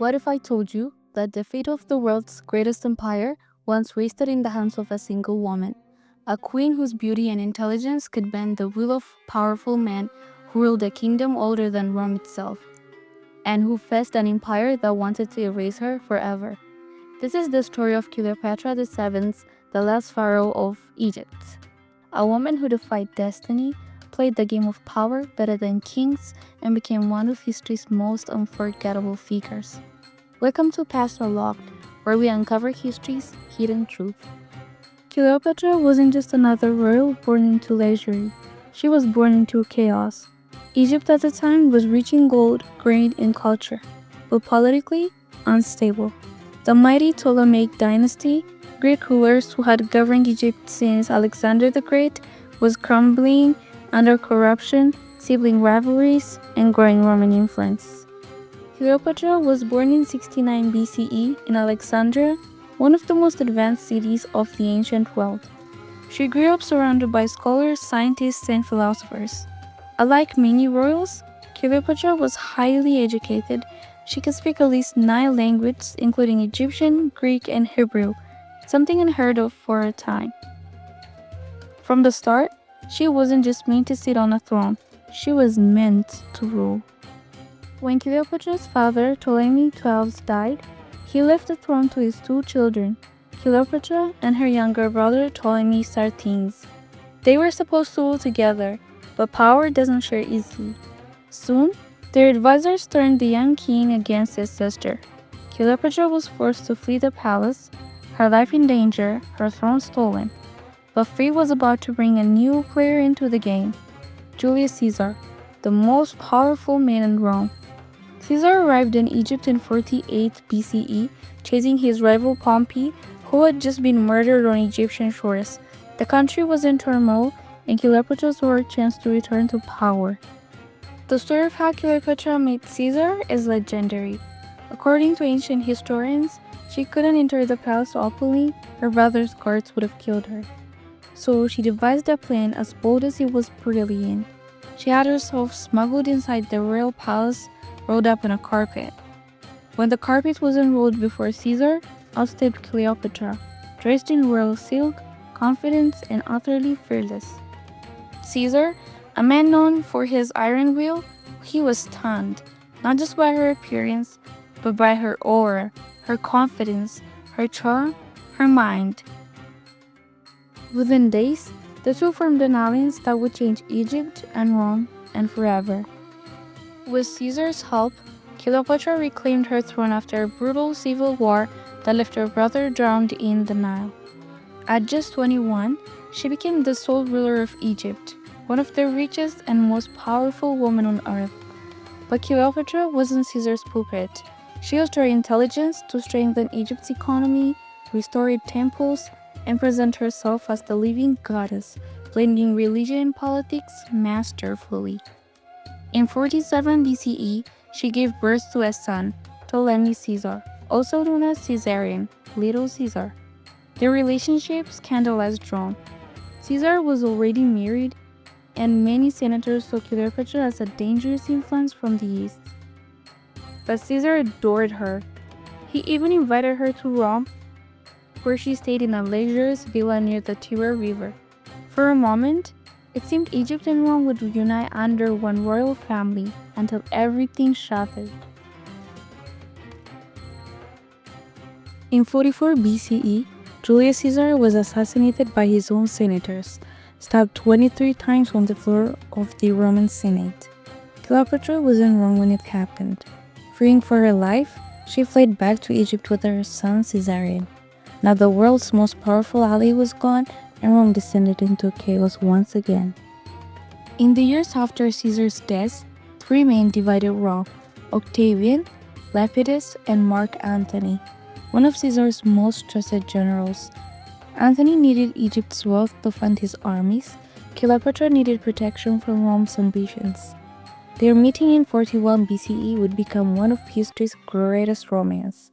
What if I told you that the fate of the world's greatest empire once rested in the hands of a single woman, a queen whose beauty and intelligence could bend the will of powerful men who ruled a kingdom older than Rome itself, and who faced an empire that wanted to erase her forever? This is the story of Cleopatra the Seventh, the last pharaoh of Egypt. A woman who defied destiny, played the game of power better than kings, and became one of history's most unforgettable figures. Welcome to Past Unlocked, where we uncover history's hidden truth. Cleopatra wasn't just another royal born into luxury. She was born into chaos. Egypt at the time was rich in gold, grain, and culture, but politically unstable. The mighty Ptolemaic dynasty, Greek rulers who had governed Egypt since Alexander the Great, was crumbling under corruption, sibling rivalries, and growing Roman influence. Cleopatra was born in 69 BCE in Alexandria, one of the most advanced cities of the ancient world. She grew up surrounded by scholars, scientists, and philosophers. Unlike many royals, Cleopatra was highly educated. She could speak at least 9 languages, including Egyptian, Greek, and Hebrew, something unheard of for her time. From the start, she wasn't just meant to sit on a throne, she was meant to rule. When Cleopatra's father, Ptolemy XII, died, he left the throne to his 2 children, Cleopatra and her younger brother Ptolemy XIII. They were supposed to rule together, but power doesn't share easily. Soon, their advisors turned the young king against his sister. Cleopatra was forced to flee the palace, her life in danger, her throne stolen. But fate was about to bring a new player into the game, Julius Caesar, the most powerful man in Rome. Caesar arrived in Egypt in 48 BCE, chasing his rival Pompey, who had just been murdered on Egyptian shores. The country was in turmoil, and Cleopatra saw her chance to return to power. The story of how Cleopatra met Caesar is legendary. According to ancient historians, she couldn't enter the palace openly, her brother's guards would have killed her. So she devised a plan as bold as it was brilliant. She had herself smuggled inside the royal palace, rolled up in a carpet. When the carpet was unrolled before Caesar, out stepped Cleopatra, dressed in royal silk, confident and utterly fearless. Caesar, a man known for his iron will, he was stunned, not just by her appearance, but by her aura, her confidence, her charm, her mind. Within days, the two formed an alliance that would change Egypt and Rome and forever. With Caesar's help, Cleopatra reclaimed her throne after a brutal civil war that left her brother drowned in the Nile. At just 21, she became the sole ruler of Egypt, one of the richest and most powerful women on earth. But Cleopatra wasn't Caesar's puppet. She used her intelligence to strengthen Egypt's economy, restore temples, and present herself as the living goddess, blending religion and politics masterfully. In 47 BCE, she gave birth to a son, Ptolemy Caesar, also known as Caesarion, Little Caesar. Their relationship scandalized Rome. Caesar was already married, and many senators saw Cleopatra as a dangerous influence from the east. But Caesar adored her. He even invited her to Rome, where she stayed in a luxurious villa near the Tiber River. For a moment, it seemed Egypt and Rome would reunite under one royal family until everything shattered. In 44 BCE, Julius Caesar was assassinated by his own senators, stabbed 23 times on the floor of the Roman Senate. Cleopatra was in Rome when it happened. Fearing for her life, she fled back to Egypt with her son Caesarion. Now the world's most powerful ally was gone, and Rome descended into chaos once again. In the years after Caesar's death, 3 men divided Rome: Octavian, Lepidus, and Mark Antony, one of Caesar's most trusted generals. Antony needed Egypt's wealth to fund his armies. Cleopatra needed protection from Rome's ambitions. Their meeting in 41 BCE would become one of history's greatest romance.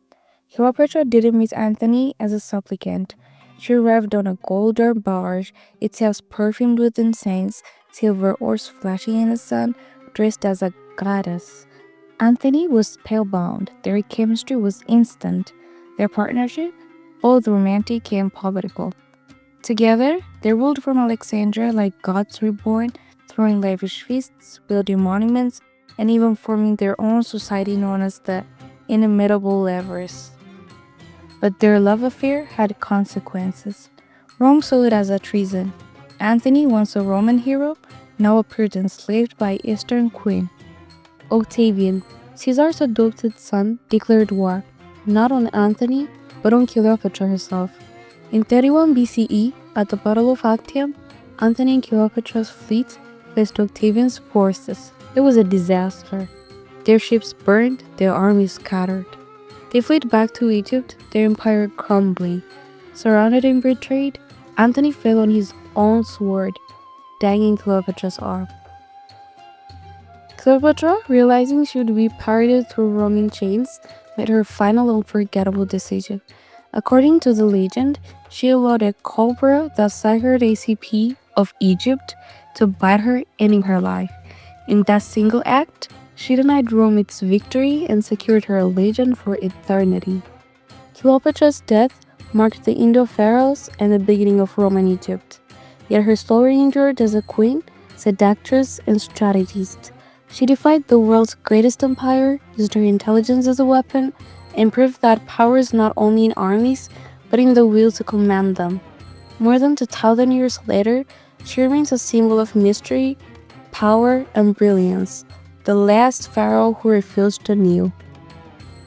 Cleopatra didn't meet Antony as a supplicant. She arrived on a golden barge, itself perfumed with incense, silver oars flashing in the sun, dressed as a goddess. Antony was spellbound. Their chemistry was instant. Their partnership, both romantic and political. Together, they ruled from Alexandria like gods reborn, throwing lavish feasts, building monuments, and even forming their own society known as the Inimitable Lovers. But their love affair had consequences. Rome saw it as a treason. Antony, once a Roman hero, now appeared enslaved by Eastern queen. Octavian, Caesar's adopted son, declared war, not on Antony, but on Cleopatra herself. In 31 BCE, at the Battle of Actium, Antony and Cleopatra's fleet faced Octavian's forces. It was a disaster. Their ships burned, their armies scattered. They fled back to Egypt, their empire crumbling. Surrounded and betrayed, Antony fell on his own sword, dying in Cleopatra's arm. Cleopatra, realizing she would be paraded through Roman chains, made her final unforgettable decision. According to the legend, she allowed a cobra, the sacred ACP of Egypt, to bite her, ending her life. In that single act, she denied Rome its victory and secured her allegiance for eternity. Cleopatra's death marked the end of pharaohs and the beginning of Roman Egypt. Yet her story endured as a queen, seductress, and strategist. She defied the world's greatest empire, used her intelligence as a weapon, and proved that power is not only in armies, but in the will to command them. More than 2,000 years later, she remains a symbol of mystery, power, and brilliance, the last pharaoh who refused to kneel.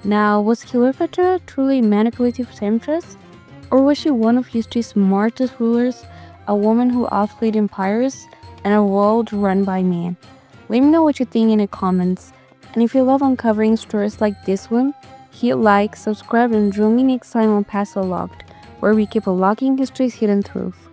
Now, was Cleopatra truly a manipulative temptress? Or was she one of history's smartest rulers, a woman who outplayed empires, and a world run by men? Let me know what you think in the comments. And if you love uncovering stories like this one, hit like, subscribe, and join me next time on Past Unlocked, where we keep unlocking history's hidden truth.